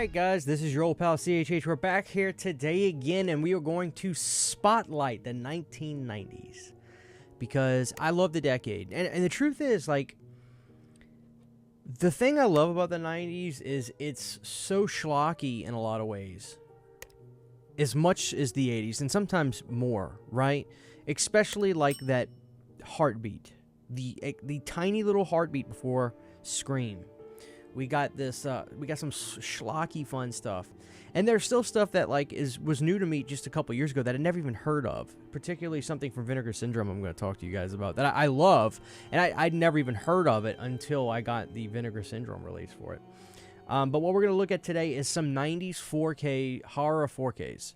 Alright guys, this is your old pal CHH. We're back here today again, and we are going to spotlight the 1990s. Because I love the decade. And the truth is, like, the thing I love about the 90s is it's so schlocky in a lot of ways. As much as the 80s, and sometimes more, right? Especially like that heartbeat. The tiny little heartbeat before Scream. We got this, we got some schlocky fun stuff. And there's still stuff that, like, was new to me just a couple years ago that I'd never even heard of. Particularly something from Vinegar Syndrome I'm going to talk to you guys about. That I love, and I'd never even heard of it until I got the Vinegar Syndrome release for it. But what we're going to look at today is some 90s 4K, horror 4Ks.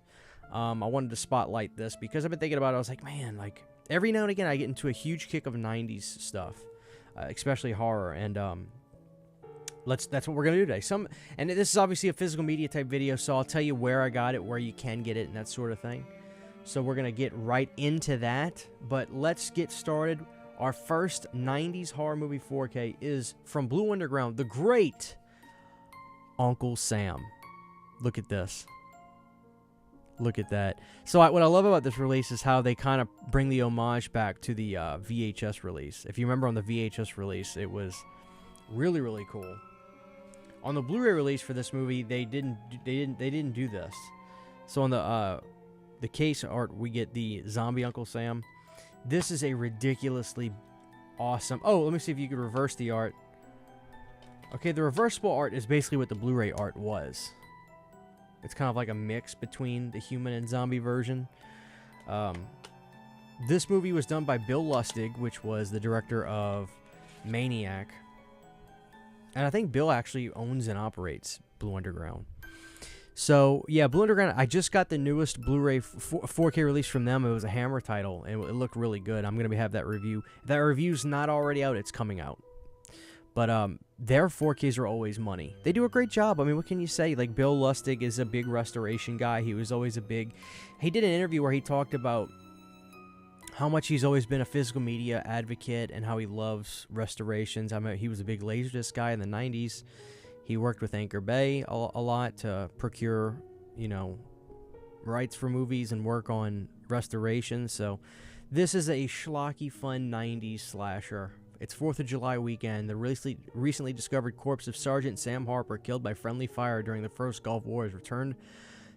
I wanted to spotlight this because I've been thinking about it. I was like, man, like, every now and again I get into a huge kick of 90s stuff. Especially horror, and, that's what we're going to do today. And this is obviously a physical media type video, so I'll tell you where I got it, where you can get it, and that sort of thing. So we're going to get right into that, but let's get started. Our first 90s horror movie 4K is from Blue Underground, the great Uncle Sam. Look at this. Look at that. So what I love about this release is how they kind of bring the homage back to the VHS release. If you remember on the VHS release, it was really, really cool. On the Blu-ray release for this movie, they didn't do this. So on the case art, we get the zombie Uncle Sam. This is a ridiculously awesome. Oh, let me see if you could reverse the art. Okay, the reversible art is basically what the Blu-ray art was. It's kind of like a mix between the human and zombie version. This movie was done by Bill Lustig, which was the director of Maniac. And I think Bill actually owns and operates Blue Underground. So, yeah, Blue Underground, I just got the newest Blu-ray 4K release from them. It was a Hammer title, and it looked really good. I'm going to have that review. If that review's not already out, it's coming out. But their 4Ks are always money. They do a great job. I mean, what can you say? Like, Bill Lustig is a big restoration guy. He was always he did an interview where he talked about how much he's always been a physical media advocate and how he loves restorations. I mean, he was a big Laserdisc guy in the 90s. He worked with Anchor Bay a lot to procure, rights for movies and work on restorations. So this is a schlocky, fun 90s slasher. It's 4th of July weekend. The recently discovered corpse of Sergeant Sam Harper, killed by friendly fire during the first Gulf War, is returned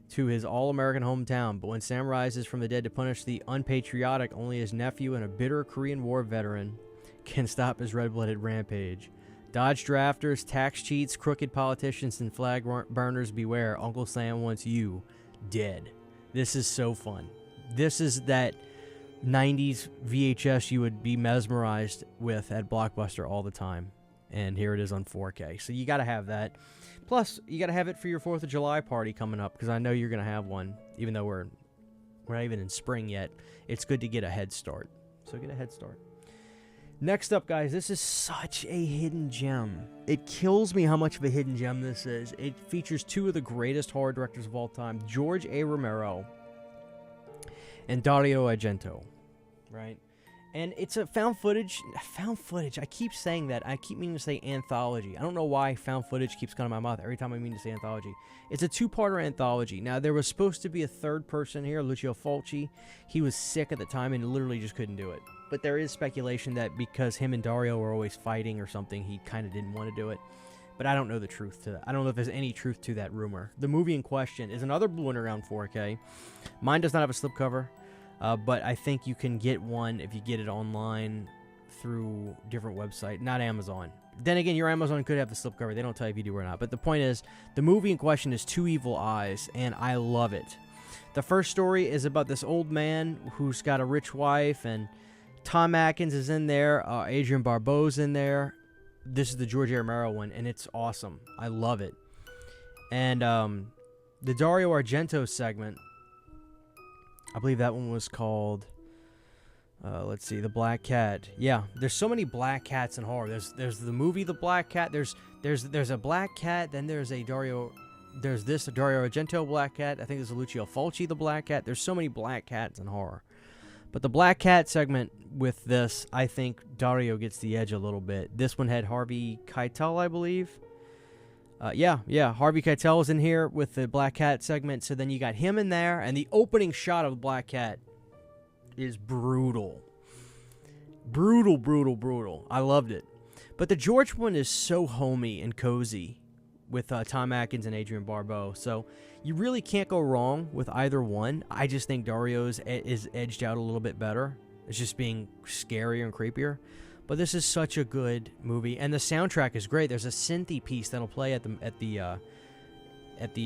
to his all-American hometown. But when Sam rises from the dead to punish the unpatriotic, only his nephew and a bitter Korean War veteran can stop his red-blooded rampage. Dodge drafters, tax cheats, crooked politicians, and flag burners beware. Uncle Sam wants you dead. This is so fun. This is that 90s VHS you would be mesmerized with at Blockbuster all the time. And here it is on 4K. So you got to have that. Plus, you got to have it for your 4th of July party coming up, because I know you're going to have one, even though we're not even in spring yet. It's good to get a head start. So get a head start. Next up, guys, this is such a hidden gem. It kills me how much of a hidden gem this is. It features two of the greatest horror directors of all time, George A. Romero and Dario Argento, right? And it's a found footage. I keep saying that. I keep meaning to say anthology. I don't know why found footage keeps coming out of my mouth every time I mean to say anthology. It's a two-parter anthology. Now, there was supposed to be a third person here, Lucio Fulci. He was sick at the time and literally just couldn't do it. But there is speculation that because him and Dario were always fighting or something, he kind of didn't want to do it. But I don't know the truth to that. I don't know if there's any truth to that rumor. The movie in question is another Blue Underground 4K. Mine does not have a slipcover. But I think you can get one if you get it online through different website, not Amazon. Then again, your Amazon could have the slipcover. They don't tell you if you do or not. But the point is, the movie in question is Two Evil Eyes, and I love it. The first story is about this old man who's got a rich wife, and Tom Atkins is in there. Adrian Barbeau's in there. This is the George A. Romero one, and it's awesome. I love it. And the Dario Argento segment, I believe that one was called, let's see, The Black Cat. Yeah, there's so many black cats in horror. There's the movie The Black Cat. There's a black cat. Then there's a Dario Argento Black Cat. I think there's a Lucio Fulci The Black Cat. There's so many black cats in horror. But the Black Cat segment with this, I think Dario gets the edge a little bit. This one had Harvey Keitel, I believe. Yeah. Harvey Keitel's in here with the Black Cat segment. So then you got him in there, and the opening shot of the Black Cat is brutal. Brutal. I loved it. But the George one is so homey and cozy with Tom Atkins and Adrienne Barbeau. So you really can't go wrong with either one. I just think Dario's is edged out a little bit better. It's just being scarier and creepier. But this is such a good movie, and the soundtrack is great. There's a synthy piece that'll play at the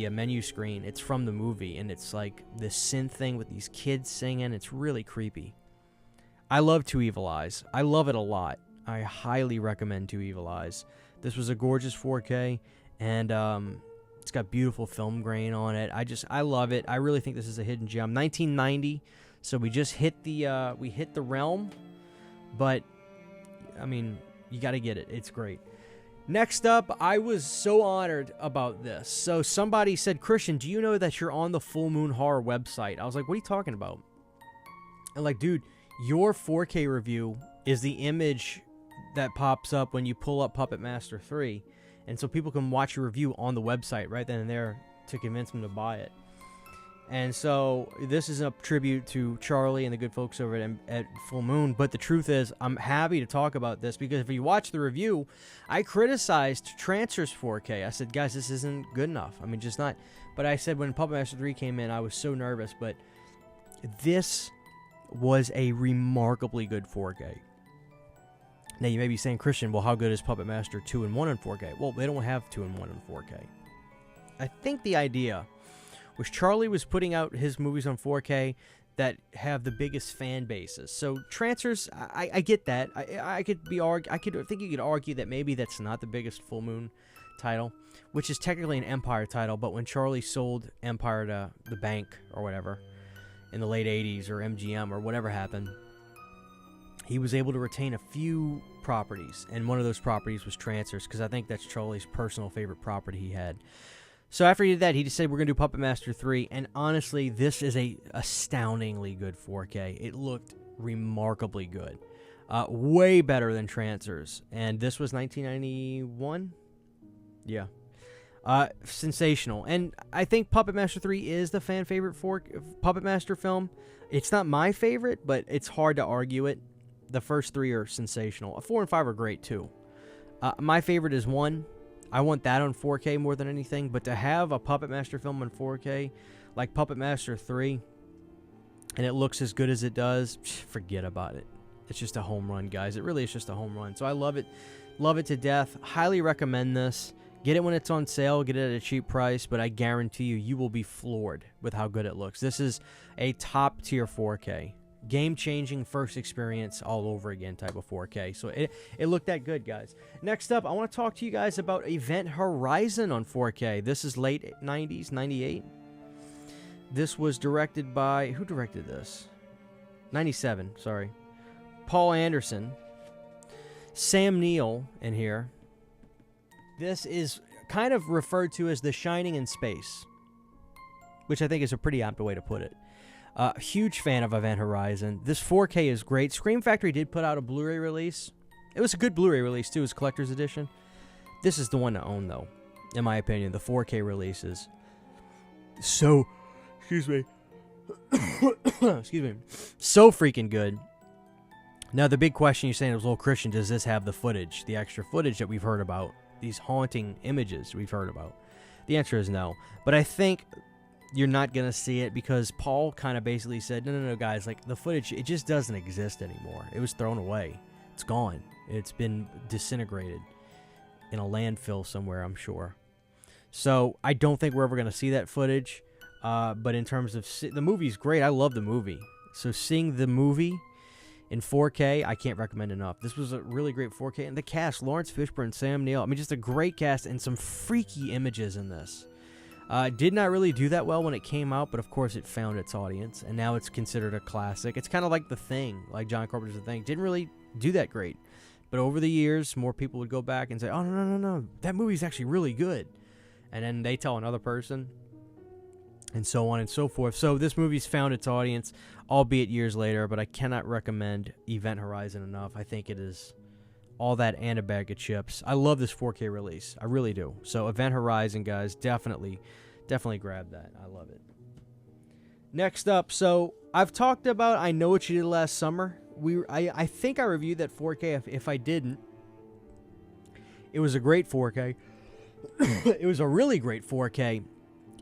menu screen. It's from the movie, and it's like this synth thing with these kids singing. It's really creepy. I love Two Evil Eyes. I love it a lot. I highly recommend Two Evil Eyes. This was a gorgeous 4K, and it's got beautiful film grain on it. I love it. I really think this is a hidden gem. 1990, so we just hit the realm, but I mean, you got to get it. It's great. Next up, I was so honored about this. So somebody said, Christian, do you know that you're on the Full Moon Horror website? I was like, what are you talking about? And like, dude, your 4K review is the image that pops up when you pull up Puppet Master 3. And so people can watch your review on the website right then and there to convince them to buy it. And so this is a tribute to Charlie and the good folks over at Full Moon. But the truth is, I'm happy to talk about this because if you watch the review, I criticized Transfer's 4K. I said, guys, this isn't good enough. I mean, just not. But I said when Puppet Master 3 came in, I was so nervous. But this was a remarkably good 4K. Now, you may be saying, Christian, well, how good is Puppet Master 2 and 1 in 4K? Well, they don't have 2 and 1 in 4K. I think the idea was Charlie was putting out his movies on 4K that have the biggest fan bases. So Trancers, I get that. I think you could argue that maybe that's not the biggest Full Moon title, which is technically an Empire title. But when Charlie sold Empire to the bank or whatever in the late 80s or MGM or whatever happened, he was able to retain a few properties, and one of those properties was Trancers, because I think that's Charlie's personal favorite property he had. So after he did that, he just said, we're going to do Puppet Master 3. And honestly, this is a astoundingly good 4K. It looked remarkably good. Way better than Trancers. And this was 1991? Yeah. Sensational. And I think Puppet Master 3 is the fan favorite Puppet Master film. It's not my favorite, but it's hard to argue it. The first three are sensational. 4 and 5 are great, too. My favorite is 1. I want that on 4K more than anything, but to have a Puppet Master film on 4K, like Puppet Master 3, and it looks as good as it does, forget about it. It's just a home run, guys. It really is just a home run. So I love it to death. Highly recommend this. Get it when it's on sale. Get it at a cheap price, but I guarantee you will be floored with how good it looks. This is a top-tier 4K. Game-changing first experience all over again type of 4K. So it looked that good, guys. Next up, I want to talk to you guys about Event Horizon on 4K. This is late 90s, 98. This was directed by... Who directed this? 97, sorry. Paul Anderson. Sam Neill in here. This is kind of referred to as The Shining in space, which I think is a pretty apt way to put it. Huge fan of Event Horizon. This 4K is great. Scream Factory did put out a Blu-ray release. It was a good Blu-ray release, too. It was a collector's edition. This is the one to own, though, in my opinion. The 4K releases. So, excuse me. Excuse me. So freaking good. Now, the big question you're saying is, well, Christian, does this have the footage, the extra footage that we've heard about? These haunting images we've heard about? The answer is no. But I think... you're not going to see it because Paul kind of basically said, no, guys, like the footage, it just doesn't exist anymore. It was thrown away. It's gone. It's been disintegrated in a landfill somewhere, I'm sure. So I don't think we're ever going to see that footage. But in terms of the movie's great. I love the movie. So seeing the movie in 4K, I can't recommend enough. This was a really great 4K. And the cast, Lawrence Fishburne, Sam Neill. I mean, just a great cast and some freaky images in this. Did not really do that well when it came out, but of course it found its audience, and now it's considered a classic. It's kind of like The Thing, like John Carpenter's The Thing. Didn't really do that great. But over the years, more people would go back and say, oh, no, that movie's actually really good. And then they tell another person, and so on and so forth. So this movie's found its audience, albeit years later, but I cannot recommend Event Horizon enough. I think it is all that and a bag of chips. I love this 4K release. I really do. So Event Horizon, guys, definitely grab that. I love it. Next up, so I've talked about I Know What You Did Last Summer. I think I reviewed that 4K. If I didn't, it was a great 4K. It was a really great 4K.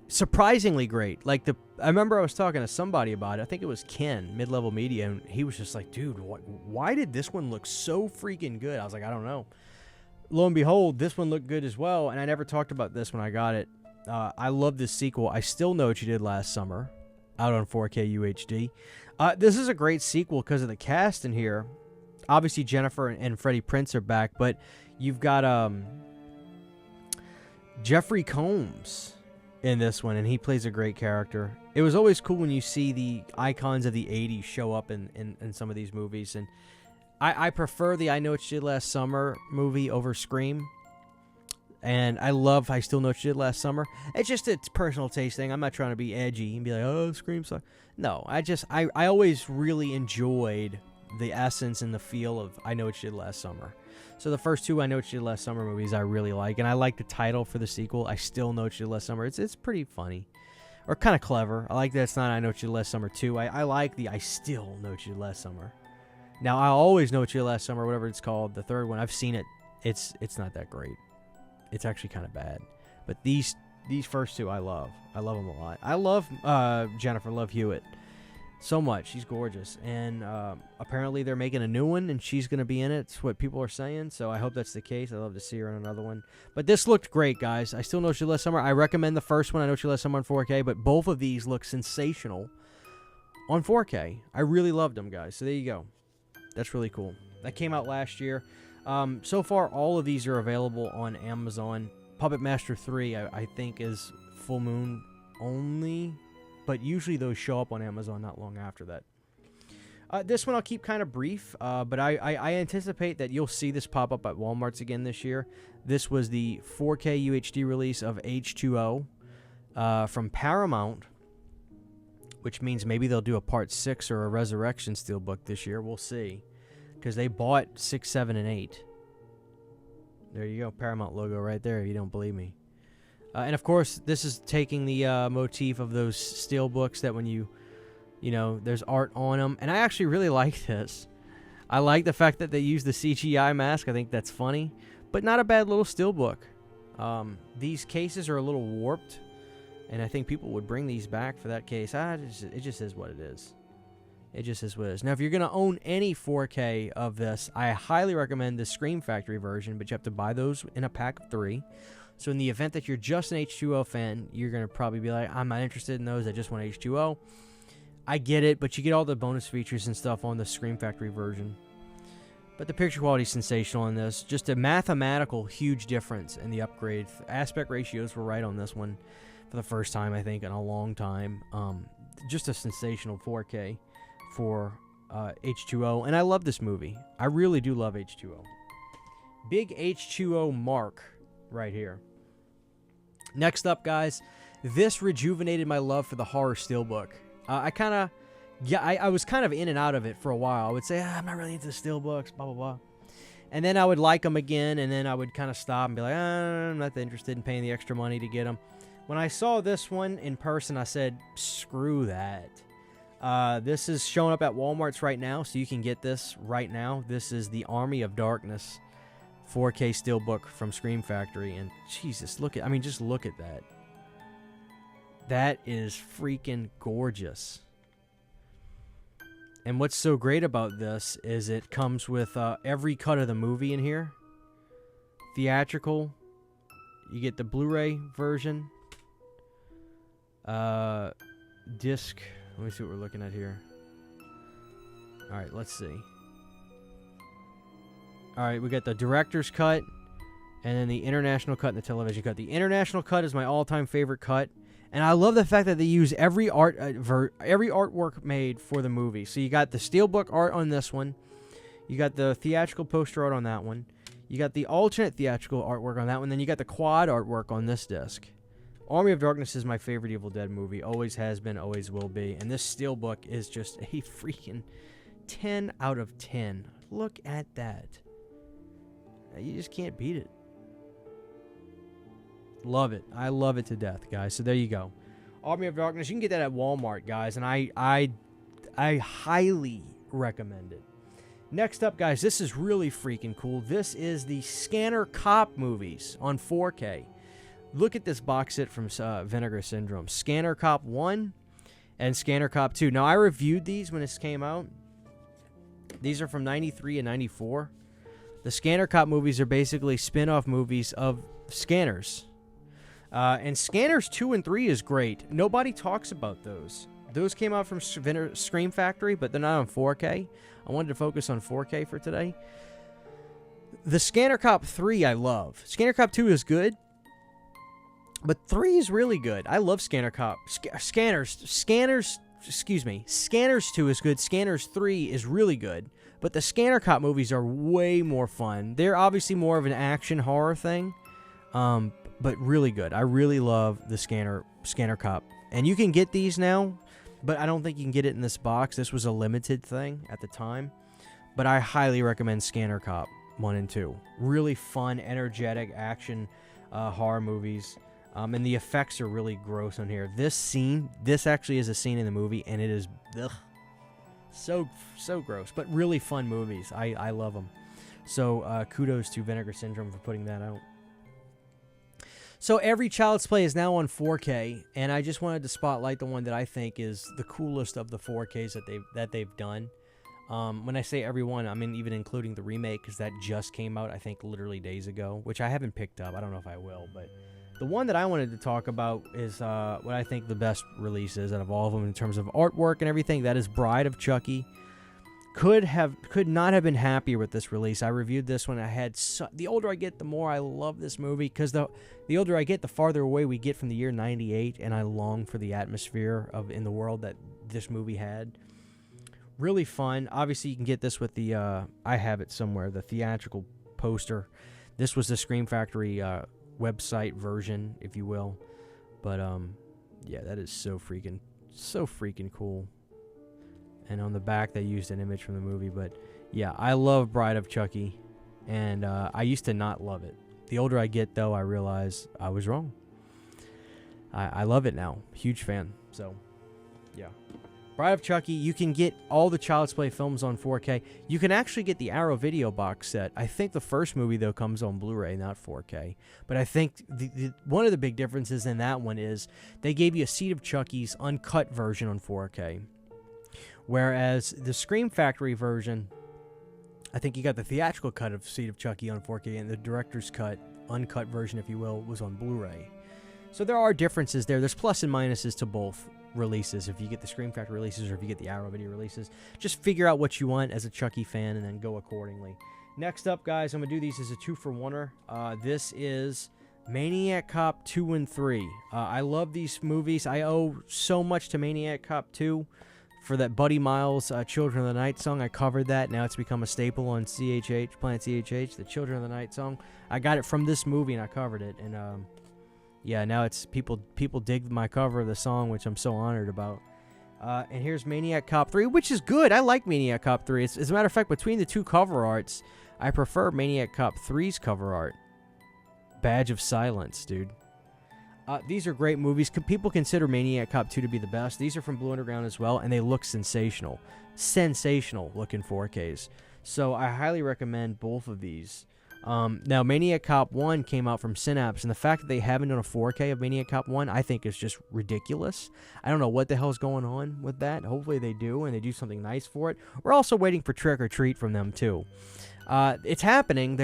Surprisingly great. Like, I remember I was talking to somebody about it. I think it was Ken, Mid-Level Media, and he was just like, dude, why did this one look so freaking good? I was like, I don't know. Lo and behold, this one looked good as well, and I never talked about this when I got it. I love this sequel. I Still Know What You Did Last Summer, out on 4K UHD. This is a great sequel because of the cast in here. Obviously, Jennifer and Freddie Prinze are back, but you've got Jeffrey Combs in this one, and he plays a great character. It was always cool when you see the icons of the 80s show up in some of these movies, and I prefer the I Know What You Did Last Summer movie over Scream, and I love I Still Know What You Did Last Summer. It's just a personal taste thing. I'm not trying to be edgy and be like, oh, Scream sucks. No, I always really enjoyed the essence and the feel of I Know What You Did Last Summer. So the first two I Know What You Did Last Summer movies I really like, and I like the title for the sequel, I Still Know What You Did Last Summer. It's pretty funny, or kind of clever. I like that it's not I Know What You Did Last Summer 2. I like the I Still Know What You Did Last Summer. Now, I Always Know What You Did Last Summer, whatever it's called, the third one, I've seen it. It's not that great. It's actually kind of bad. But these first two I love. I love them a lot. I love Jennifer Love Hewitt so much. She's gorgeous. And apparently they're making a new one, and she's going to be in it. It's what people are saying, so I hope that's the case. I'd love to see her in another one. But this looked great, guys. I Still Know What You Did Last Summer. I recommend the first one, I Know What You Did Last Summer, on 4K, but both of these look sensational on 4K. I really loved them, guys. So there you go. That's really cool. That came out last year. So far, all of these are available on Amazon. Puppet Master 3, I think, is Full Moon only, but usually those show up on Amazon not long after that. This one I'll keep kind of brief, but I anticipate that you'll see this pop up at Walmart's again this year. This was the 4K UHD release of H2O from Paramount, which means maybe they'll do a Part 6 or a Resurrection Steelbook this year. We'll see, because they bought 6, 7, and 8. There you go, Paramount logo right there, if you don't believe me. And, of course, this is taking the motif of those Steelbooks that when you know, there's art on them. And I actually really like this. I like the fact that they use the CGI mask. I think that's funny, but not a bad little Steelbook. These cases are a little warped, and I think people would bring these back for that case. It just is what it is. It just is what it is. Now, if you're going to own any 4K of this, I highly recommend the Scream Factory version, but you have to buy those in a pack of 3. So in the event that you're just an H2O fan, you're going to probably be like, I'm not interested in those. I just want H2O. I get it, but you get all the bonus features and stuff on the Scream Factory version. But the picture quality is sensational in this. Just a mathematical huge difference in the upgrade. Aspect ratios were right on this one for the first time, I think, in a long time. Just a sensational 4K for H2O. And I love this movie. I really do love H2O. Big H2O mark right here. Next up, guys, this rejuvenated my love for the horror steelbook. I was kind of in and out of it for a while. I would say, I'm not really into the steelbooks, blah, blah, blah. And then I would like them again, and then I would kind of stop and be like, I'm not interested in paying the extra money to get them. When I saw this one in person, I said, screw that. This is showing up at Walmart's right now, so you can get this right now. This is the Army of Darkness 4K steelbook from Scream Factory, and Jesus, just look at that. That is freaking gorgeous. And what's so great about this is it comes with every cut of the movie in here. Theatrical. You get the Blu-ray version. Disc. Let me see what we're looking at here. Alright, let's see. Alright, we got the director's cut, and then the international cut and the television cut. The international cut is my all-time favorite cut. And I love the fact that they use every artwork made for the movie. So you got the steelbook art on this one. You got the theatrical poster art on that one. You got the alternate theatrical artwork on that one. Then you got the quad artwork on this disc. Army of Darkness is my favorite Evil Dead movie. Always has been, always will be. And this steelbook is just a freaking 10 out of 10. Look at that. You just can't beat it. Love it. I love it to death, guys. So there you go. Army of Darkness. You can get that at Walmart, guys, and I highly recommend it. Next up, guys, this is really freaking cool. This is the Scanner Cop movies on 4K. Look at this box set from Vinegar Syndrome. Scanner Cop 1 and Scanner Cop 2. Now, I reviewed these when this came out. These are from 93 and 94. The Scanner Cop movies are basically spin-off movies of Scanners. And Scanners 2 and 3 is great. Nobody talks about those. Those came out from Scream Factory, but they're not on 4K. I wanted to focus on 4K for today. The Scanner Cop 3 I love. Scanner Cop 2 is good, but 3 is really good. I love Scanner Cop. Scanners 2 is good. Scanners 3 is really good. But the Scanner Cop movies are way more fun. They're obviously more of an action horror thing, but really good. I really love the Scanner Cop. And you can get these now, but I don't think you can get it in this box. This was a limited thing at the time. But I highly recommend Scanner Cop 1 and 2. Really fun, energetic action horror movies. And the effects are really gross on here. This actually is a scene in the movie, and it is so gross. But really fun movies. I love them. So kudos to Vinegar Syndrome for putting that out. So every Child's Play is now on 4K, and I just wanted to spotlight the one that I think is the coolest of the 4Ks that they've done. When I say everyone, I mean even including the remake, because that just came out, I think, literally days ago, which I haven't picked up. I don't know if I will, but the one that I wanted to talk about is what I think the best release is out of all of them in terms of artwork and everything. That is Bride of Chucky. Could not have been happier with this release. I reviewed this when I had... the older I get, the more I love this movie, because the older I get, the farther away we get from the year 98, and I long for the atmosphere in the world that this movie had. Really fun. Obviously, you can get this with the... I have it somewhere, the theatrical poster. This was the Scream Factory website version, if you will. But, yeah, that is so freaking cool. And on the back, they used an image from the movie. But, yeah, I love Bride of Chucky. And I used to not love it. The older I get, though, I realize I was wrong. I love it now. Huge fan. So, yeah. Bride of Chucky, you can get all the Child's Play films on 4K. You can actually get the Arrow video box set. I think the first movie, though, comes on Blu-ray, not 4K. But I think one of the big differences in that one is they gave you a Seed of Chucky's uncut version on 4K. Whereas the Scream Factory version, I think you got the theatrical cut of Seed of Chucky on 4K, and the director's cut, uncut version, if you will, was on Blu-ray. So there are differences there. There's plus and minuses to both releases. If you get the Scream Factory releases or if you get the Arrow video releases, just figure out what you want as a Chucky fan and then go accordingly. Next up, guys, I'm going to do these as a 2-for-1-er. This is Maniac Cop 2 and 3. I love these movies. I owe so much to Maniac Cop 2. For that Buddy Miles Children of the Night song, I covered that. Now it's become a staple on CHH, Planet CHH, the Children of the Night song. I got it from this movie and I covered it. And yeah, now it's people dig my cover of the song, which I'm so honored about. And here's Maniac Cop 3, which is good. I like Maniac Cop 3. As a matter of fact, between the two cover arts, I prefer Maniac Cop 3's cover art. Badge of Silence, dude. These are great movies. People consider Maniac Cop 2 to be the best. These are from Blue Underground as well, and they look sensational. Sensational looking 4Ks. So I highly recommend both of these. Now, Maniac Cop 1 came out from Synapse, and the fact that they haven't done a 4K of Maniac Cop 1, I think is just ridiculous. I don't know what the hell's going on with that. Hopefully they do, and they do something nice for it. We're also waiting for Trick or Treat from them, too. It's happening.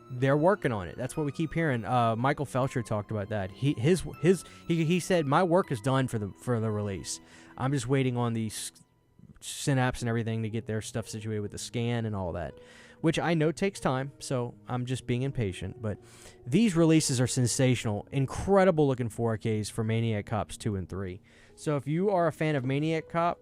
They're working on it. That's what we keep hearing. Michael Felcher talked about that. He said, my work is done for the release. I'm just waiting on the Synapse and everything to get their stuff situated with the scan and all that, which I know takes time, so I'm just being impatient. But these releases are sensational. Incredible looking 4Ks for Maniac Cops 2 and 3. So if you are a fan of Maniac Cop,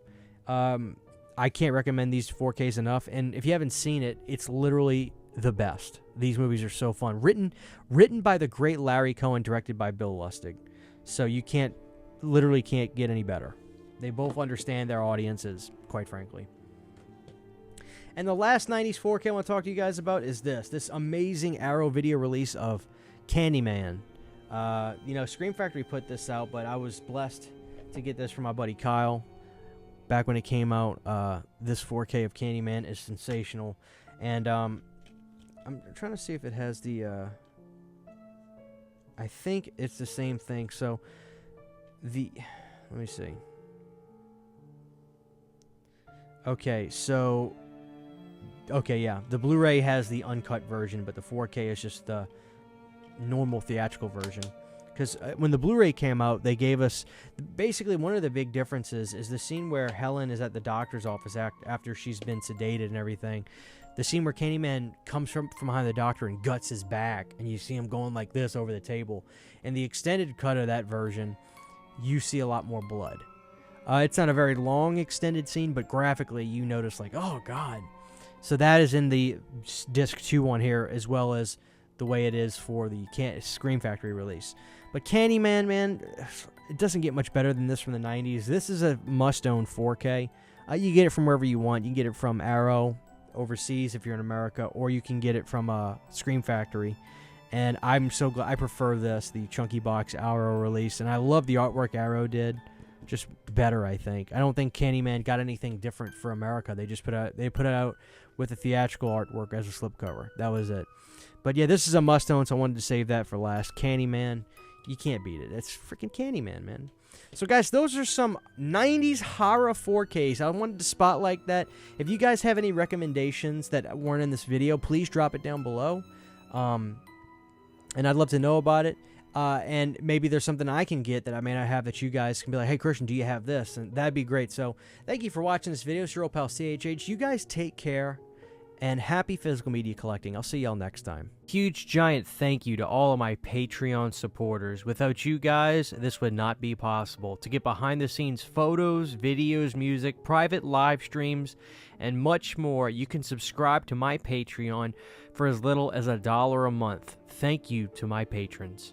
I can't recommend these 4Ks enough. And if you haven't seen it, it's literally the best. These movies are so fun. Written by the great Larry Cohen, directed by Bill Lustig. So you literally can't get any better. They both understand their audiences, quite frankly. And the last 90s 4K I want to talk to you guys about is this amazing Arrow video release of Candyman. You know, Scream Factory put this out, but I was blessed to get this from my buddy Kyle back when it came out. This 4K of Candyman is sensational. And I'm trying to see if it has the... I think it's the same thing. So, let me see. Okay, so... Okay, yeah. The Blu-ray has the uncut version, but the 4K is just the normal theatrical version. Because when the Blu-ray came out, they gave us... Basically, one of the big differences is the scene where Helen is at the doctor's office after she's been sedated and everything. The scene where Candyman comes from behind the doctor and guts his back, and you see him going like this over the table. In the extended cut of that version, you see a lot more blood. It's not a very long extended scene, but graphically you notice like, oh god. So that is in the disc 2 one here, as well as the way it is for the Scream Factory release. But Candyman, man, it doesn't get much better than this from the 90s. This is a must-own 4K. You get it from wherever you want. You can get it from Arrow overseas if you're in America, or you can get it from Scream Factory. And I'm so glad. I prefer this, the chunky box Arrow release, and I love the artwork Arrow did. Just better, I think. I don't think Candyman got anything different for America. They just put it out with the theatrical artwork as a slipcover. That was it. But yeah, this is a must-own, so I wanted to save that for last. Candyman, you can't beat it. It's freaking Candyman, man. So guys, those are some 90s horror 4Ks. I wanted to spotlight that. If you guys have any recommendations that weren't in this video, please drop it down below. And I'd love to know about it. And maybe there's something I can get that I may not have that you guys can be like, hey, Christian, do you have this? And that'd be great. So thank you for watching this video. It's your old pal CHH. You guys take care. And happy physical media collecting. I'll see y'all next time. Huge giant thank you to all of my Patreon supporters. Without you guys, this would not be possible. To get behind the scenes photos, videos, music, private live streams, and much more, you can subscribe to my Patreon for as little as $1 a month. Thank you to my patrons.